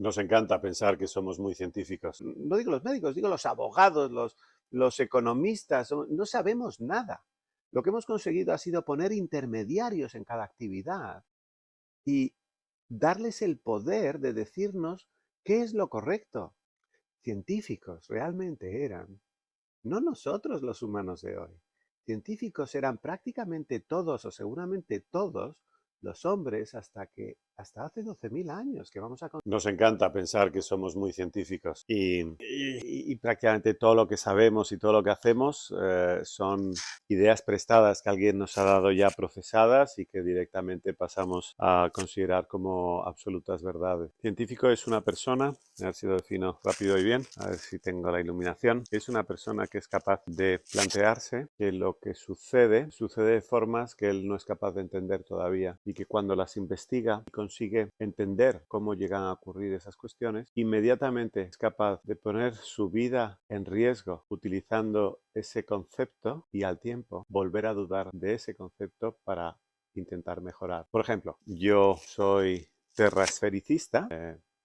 Nos encanta pensar que somos muy científicos. No digo los médicos, digo los abogados, los economistas. No sabemos nada. Lo que hemos conseguido ha sido poner intermediarios en cada actividad y darles el poder de decirnos qué es lo correcto. Científicos realmente eran, no nosotros los humanos de hoy. Científicos eran prácticamente todos o seguramente todos los hombres hasta hace 12.000 años que vamos a... Nos encanta pensar que somos muy científicos y prácticamente todo lo que sabemos y todo lo que hacemos son ideas prestadas que alguien nos ha dado ya procesadas y que directamente pasamos a considerar como absolutas verdades. Científico es una persona, a ver si lo defino rápido y bien, a ver si tengo la iluminación, es una persona que es capaz de plantearse que lo que sucede de formas que él no es capaz de entender todavía y que cuando las investiga y consigue entender cómo llegan a ocurrir esas cuestiones, inmediatamente es capaz de poner su vida en riesgo utilizando ese concepto y al tiempo volver a dudar de ese concepto para intentar mejorar. Por ejemplo, yo soy terraesfericista,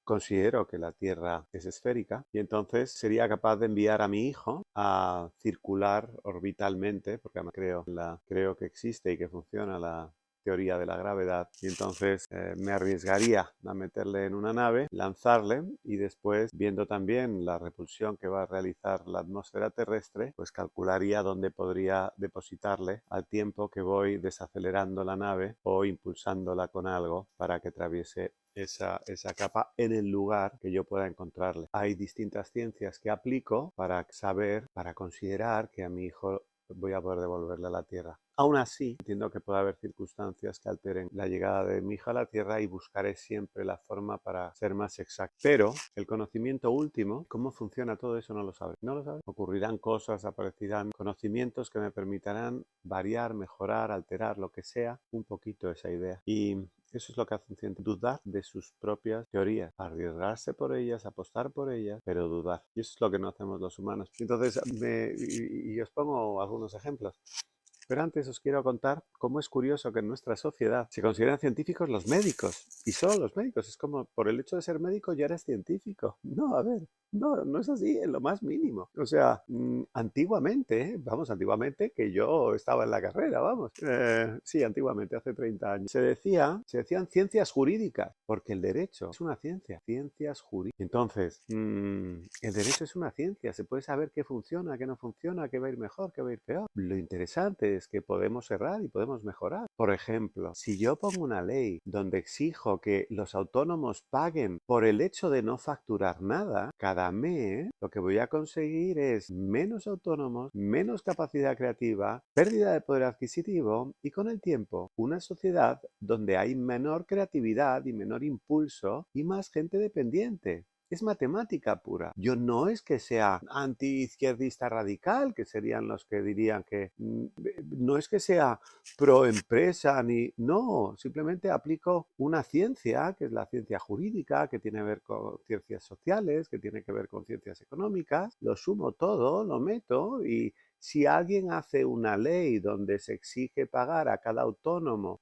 considero que la Tierra es esférica y entonces sería capaz de enviar a mi hijo a circular orbitalmente, porque además creo que existe y que funciona la teoría de la gravedad, y entonces me arriesgaría a meterle en una nave, lanzarle y después, viendo también la repulsión que va a realizar la atmósfera terrestre, pues calcularía dónde podría depositarle al tiempo que voy desacelerando la nave o impulsándola con algo para que atraviese esa capa en el lugar que yo pueda encontrarle. Hay distintas ciencias que aplico para saber, para considerar que a mi hijo voy a poder devolverle a la Tierra. Aún así, entiendo que puede haber circunstancias que alteren la llegada de mi hija a la Tierra y buscaré siempre la forma para ser más exacto. Pero el conocimiento último, cómo funciona todo eso, no lo sabe. No lo sabe. Ocurrirán cosas, aparecerán conocimientos que me permitirán variar, mejorar, alterar, lo que sea, un poquito esa idea. Y eso es lo que hace un científico, dudar de sus propias teorías, arriesgarse por ellas, apostar por ellas, pero dudar. Y eso es lo que no hacemos los humanos. Entonces, y os pongo algunos ejemplos. Pero antes os quiero contar cómo es curioso que en nuestra sociedad se consideran científicos los médicos. Y solo los médicos. Es como, por el hecho de ser médico ya eres científico. No, a ver, no es así en lo más mínimo. O sea, antiguamente, antiguamente que yo estaba en la carrera, vamos. Sí, antiguamente, hace 30 años. Se decían ciencias jurídicas, porque el derecho es una ciencia, ciencias jurídicas. Entonces, el derecho es una ciencia, se puede saber qué funciona, qué no funciona, qué va a ir mejor, qué va a ir peor. Lo interesante es que podemos errar y podemos mejorar. Por ejemplo, si yo pongo una ley donde exijo que los autónomos paguen por el hecho de no facturar nada, cada mes lo que voy a conseguir es menos autónomos, menos capacidad creativa, pérdida de poder adquisitivo y con el tiempo una sociedad donde hay menor creatividad y menor impulso y más gente dependiente. Es matemática pura. Yo no es que sea anti-izquierdista radical, que serían los que dirían que no es que sea pro empresa ni... No, simplemente aplico una ciencia, que es la ciencia jurídica, que tiene que ver con ciencias sociales, que tiene que ver con ciencias económicas, lo sumo todo, lo meto y si alguien hace una ley donde se exige pagar a cada autónomo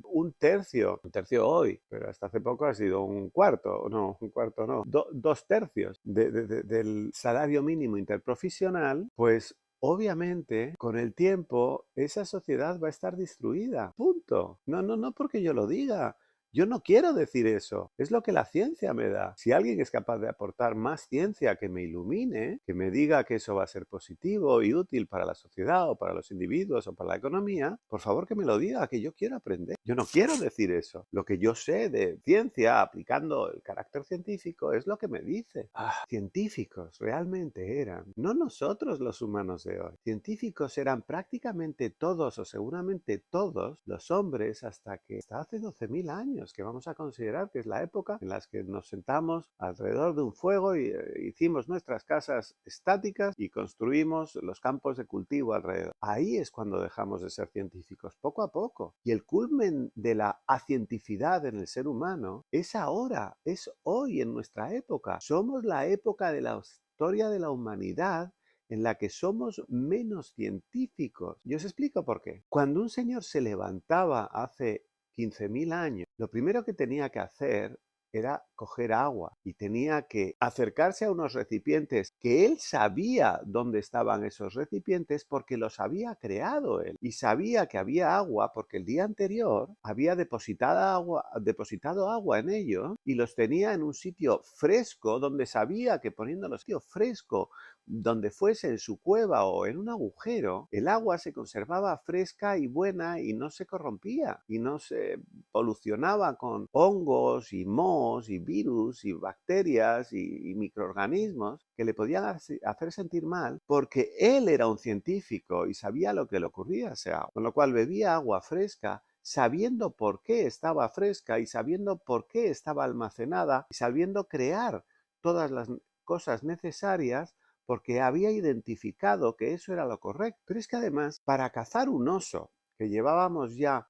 un tercio hoy, pero hasta hace poco ha sido un cuarto no, 2/3 del salario mínimo interprofesional, pues obviamente con el tiempo esa sociedad va a estar destruida. Punto. No porque yo lo diga. Yo no quiero decir eso, es lo que la ciencia me da. Si alguien es capaz de aportar más ciencia que me ilumine, que me diga que eso va a ser positivo y útil para la sociedad o para los individuos o para la economía, por favor que me lo diga, que yo quiero aprender. Yo no quiero decir eso. Lo que yo sé de ciencia aplicando el carácter científico es lo que me dice. Científicos realmente eran, no nosotros los humanos de hoy. Científicos eran prácticamente todos o seguramente todos los hombres hasta hace 12.000 años, que vamos a considerar que es la época en la que nos sentamos alrededor de un fuego y hicimos nuestras casas estáticas y construimos los campos de cultivo alrededor. Ahí es cuando dejamos de ser científicos, poco a poco. Y el culmen de la acienticidad en el ser humano es ahora, es hoy, en nuestra época. Somos la época de la historia de la humanidad en la que somos menos científicos. Y os explico por qué. Cuando un señor se levantaba hace 15.000 años, lo primero que tenía que hacer era coger agua y tenía que acercarse a unos recipientes que él sabía dónde estaban esos recipientes porque los había creado él y sabía que había agua porque el día anterior había depositado agua en ellos y los tenía en un sitio fresco donde sabía que poniéndolos en un sitio fresco donde fuese en su cueva o en un agujero, el agua se conservaba fresca y buena y no se corrompía y no se polucionaba con hongos y mohos y virus y bacterias y microorganismos que le podían hacer sentir mal porque él era un científico y sabía lo que le ocurría a ese agua, con lo cual bebía agua fresca sabiendo por qué estaba fresca y sabiendo por qué estaba almacenada y sabiendo crear todas las cosas necesarias porque había identificado que eso era lo correcto. Pero es que además, para cazar un oso, que llevábamos ya,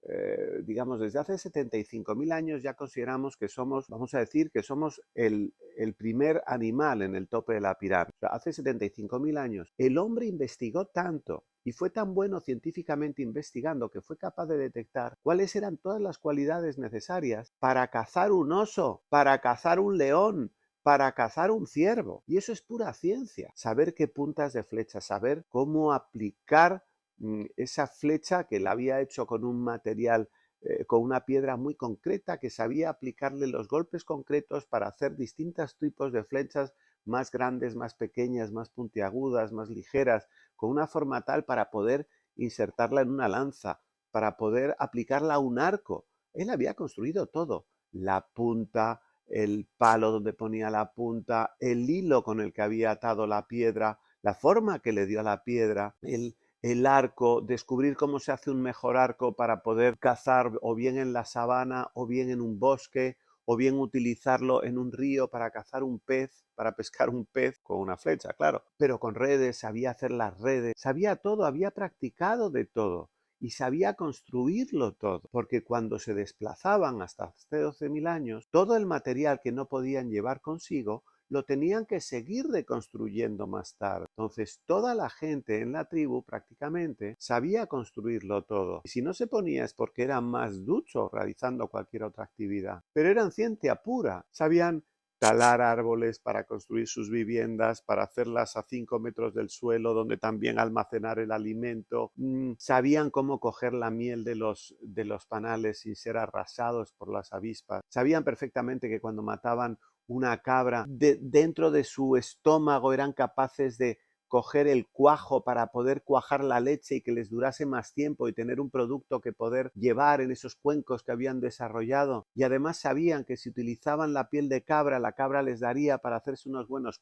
digamos, desde hace 75.000 años, ya consideramos que somos, vamos a decir, que somos el primer animal en el tope de la pirámide. O sea, hace 75.000 años, el hombre investigó tanto y fue tan bueno científicamente investigando que fue capaz de detectar cuáles eran todas las cualidades necesarias para cazar un oso, para cazar un león, para cazar un ciervo. Y eso es pura ciencia. Saber qué puntas de flecha, saber cómo aplicar esa flecha que la había hecho con un material, con una piedra muy concreta, que sabía aplicarle los golpes concretos para hacer distintos tipos de flechas más grandes, más pequeñas, más puntiagudas, más ligeras, con una forma tal para poder insertarla en una lanza, para poder aplicarla a un arco. Él había construido todo. La punta, el palo donde ponía la punta, el hilo con el que había atado la piedra, la forma que le dio a la piedra, el arco, descubrir cómo se hace un mejor arco para poder cazar o bien en la sabana o bien en un bosque o bien utilizarlo en un río para cazar un pez, para pescar un pez con una flecha, claro, pero con redes, sabía hacer las redes, sabía todo, había practicado de todo y sabía construirlo todo, porque cuando se desplazaban hasta hace 12.000 años, todo el material que no podían llevar consigo lo tenían que seguir reconstruyendo más tarde. Entonces, toda la gente en la tribu prácticamente sabía construirlo todo. Y si no se ponía es porque eran más duchos realizando cualquier otra actividad. Pero eran ciencia pura. Sabían talar árboles para construir sus viviendas, para hacerlas a 5 metros del suelo, donde también almacenar el alimento. Sabían cómo coger la miel de los panales sin ser arrasados por las avispas. Sabían perfectamente que cuando mataban una cabra, dentro de su estómago eran capaces de coger el cuajo para poder cuajar la leche y que les durase más tiempo y tener un producto que poder llevar en esos cuencos que habían desarrollado. Y además sabían que si utilizaban la piel de cabra, la cabra les daría para hacerse unos buenos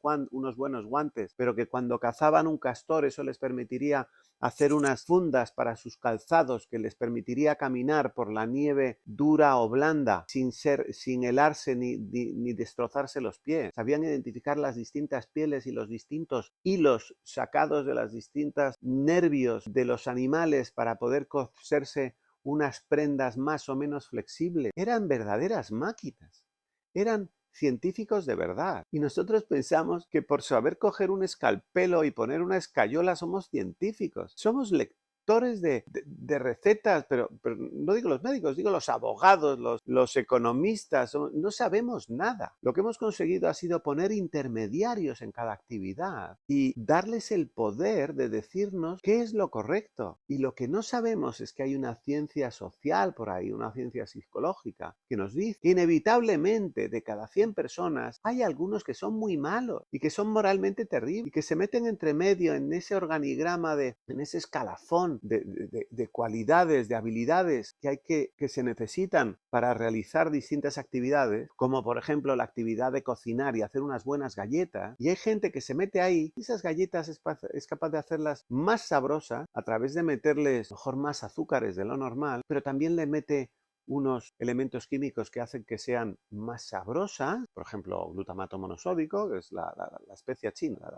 guantes, pero que cuando cazaban un castor eso les permitiría hacer unas fundas para sus calzados que les permitiría caminar por la nieve dura o blanda sin helarse ni destrozarse los pies. Sabían identificar las distintas pieles y los distintos hilos sacados de las distintas nervios de los animales para poder coserse unas prendas más o menos flexibles. Eran verdaderas máquinas. Eran científicos de verdad. Y nosotros pensamos que por saber coger un escalpelo y poner una escayola somos científicos. Somos lectores de recetas, pero no digo los médicos, digo los abogados, los economistas. No sabemos nada. Lo que hemos conseguido ha sido poner intermediarios en cada actividad y darles el poder de decirnos qué es lo correcto. Y lo que no sabemos es que hay una ciencia social por ahí, una ciencia psicológica, que nos dice que inevitablemente de cada 100 personas hay algunos que son muy malos y que son moralmente terribles y que se meten entre medio en ese organigrama, en ese escalafón de cualidades, de habilidades que se necesitan para realizar distintas actividades, como por ejemplo la actividad de cocinar y hacer unas buenas galletas. Y hay gente que se mete ahí y esas galletas es capaz de hacerlas más sabrosas a través de meterles mejor más azúcares de lo normal, pero también le mete unos elementos químicos que hacen que sean más sabrosas, por ejemplo, glutamato monosódico, que es la especia china,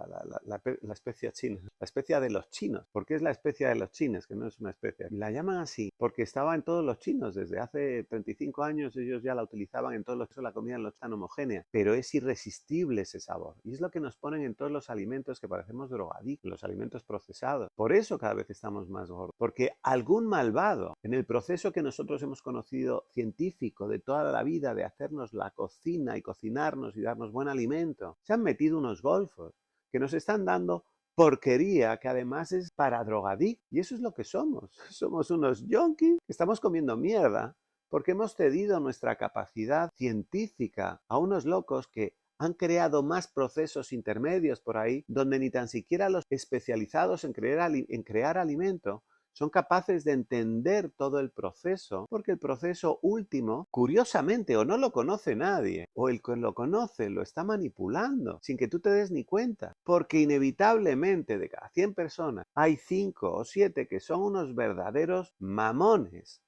la especia china, la especia de los chinos. ¿Por qué es la especia de los chinos? Que no es una especia. La llaman así porque estaba en todos los chinos. Desde hace 35 años ellos ya la utilizaban en todos la comida en los tan homogénea, pero es irresistible ese sabor. Y es lo que nos ponen en todos los alimentos que parecemos drogadictos, los alimentos procesados. Por eso cada vez estamos más gordos, porque algún malvado en el proceso que nosotros hemos conocido científico de toda la vida de hacernos la cocina y cocinarnos y darnos buen alimento, se han metido unos golfos que nos están dando porquería que además es para drogadictos. Y eso es lo que somos. Somos unos yonkis que estamos comiendo mierda porque hemos cedido nuestra capacidad científica a unos locos que han creado más procesos intermedios por ahí, donde ni tan siquiera los especializados en crear alimento son capaces de entender todo el proceso, porque el proceso último, curiosamente, o no lo conoce nadie, o el que lo conoce lo está manipulando, sin que tú te des ni cuenta, porque inevitablemente de cada 100 personas hay 5 o 7 que son unos verdaderos mamones,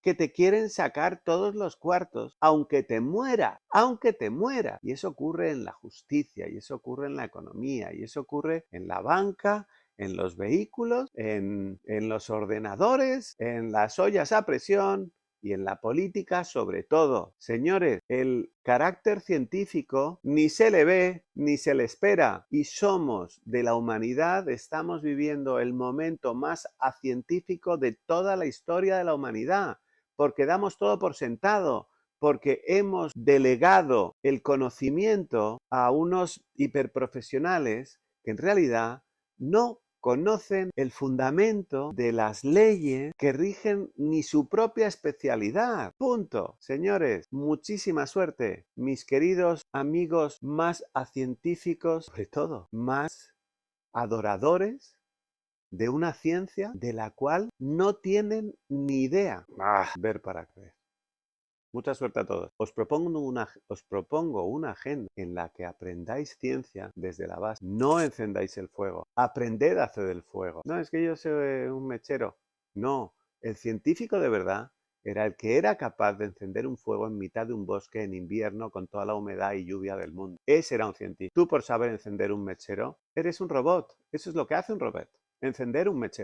que te quieren sacar todos los cuartos, aunque te muera, aunque te muera. Y eso ocurre en la justicia, y eso ocurre en la economía, y eso ocurre en la banca, en los vehículos, en los ordenadores, en las ollas a presión y en la política sobre todo. Señores, el carácter científico ni se le ve ni se le espera, y somos de la humanidad, estamos viviendo el momento más acientífico de toda la historia de la humanidad, porque damos todo por sentado, porque hemos delegado el conocimiento a unos hiperprofesionales que en realidad no conocen el fundamento de las leyes que rigen ni su propia especialidad. Punto. Señores, muchísima suerte, mis queridos amigos más acientíficos, sobre todo más adoradores de una ciencia de la cual no tienen ni idea. Ver para creer. Mucha suerte a todos. Os propongo una agenda en la que aprendáis ciencia desde la base. No encendáis el fuego. Aprended a hacer el fuego. No, es que yo soy un mechero. No, el científico de verdad era el que era capaz de encender un fuego en mitad de un bosque en invierno con toda la humedad y lluvia del mundo. Ese era un científico. Tú, por saber encender un mechero, eres un robot. Eso es lo que hace un robot. Encender un mechero.